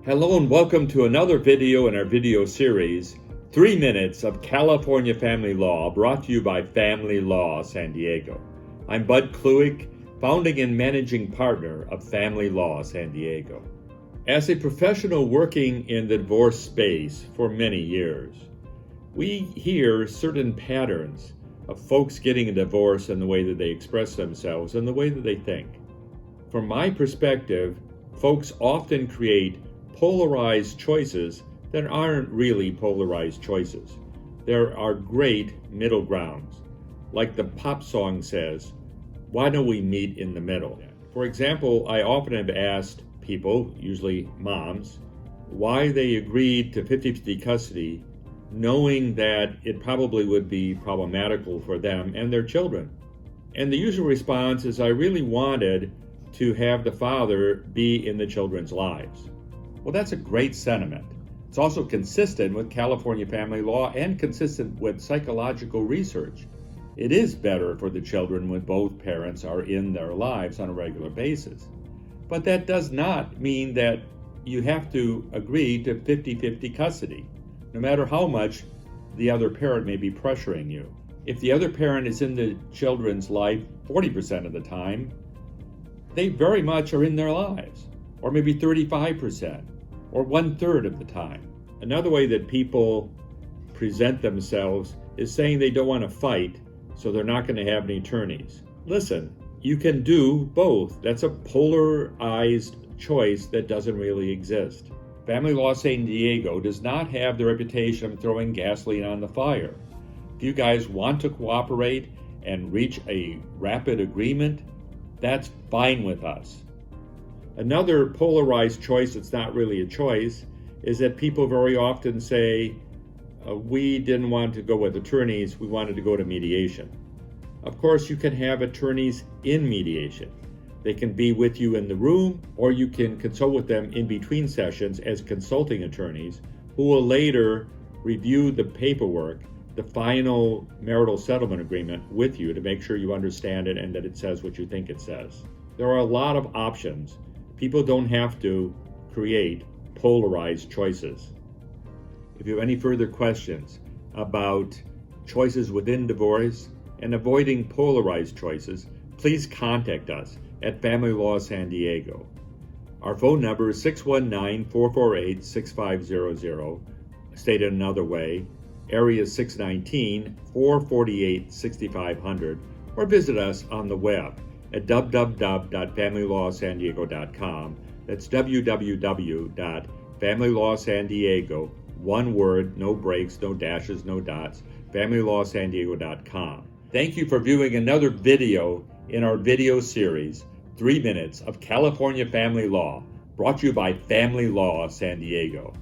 Hello and welcome to another video in our video series, 3 Minutes of California Family Law, brought to you by Family Law San Diego. I'm Bud Kluig, founding and managing partner of Family Law San Diego. As a professional working in the divorce space for many years, we hear certain patterns of folks getting a divorce and the way that they express themselves and the way that they think. From my perspective, folks often create polarized choices that aren't really polarized choices. There are great middle grounds. Like the pop song says, why don't we meet in the middle? For example, I often have asked people, usually moms, why they agreed to 50-50 custody, knowing that it probably would be problematical for them and their children. And the usual response is, I really wanted to have the father be in the children's lives. Well, that's a great sentiment. It's also consistent with California family law and consistent with psychological research. It is better for the children when both parents are in their lives on a regular basis. But that does not mean that you have to agree to 50-50 custody, no matter how much the other parent may be pressuring you. If the other parent is in the children's life 40% of the time, they very much are in their lives, or maybe 35%, or 1/3 of the time. Another way that people present themselves is saying they don't want to fight, so they're not going to have any attorneys. Listen, you can do both. That's a polarized choice that doesn't really exist. Family Law San Diego does not have the reputation of throwing gasoline on the fire. If you guys want to cooperate and reach a rapid agreement, that's fine with us. Another polarized choice that's not really a choice is that people very often say, we didn't want to go with attorneys, we wanted to go to mediation. Of course, you can have attorneys in mediation. They can be with you in the room, or you can consult with them in between sessions as consulting attorneys who will later review the paperwork, the final marital settlement agreement with you to make sure you understand it and that it says what you think it says. There are a lot of options. People don't have to create polarized choices. If you have any further questions about choices within divorce and avoiding polarized choices, please contact us at Family Law San Diego. Our phone number is 619-448-6500, stated another way, area 619-448-6500, or visit us on the web at www.familylawsandiego.com. That's www.familylawsandiego, one word, no breaks, no dashes, no dots, familylawsandiego.com. Thank you for viewing another video in our video series, 3 Minutes of California Family Law, brought to you by Family Law San Diego.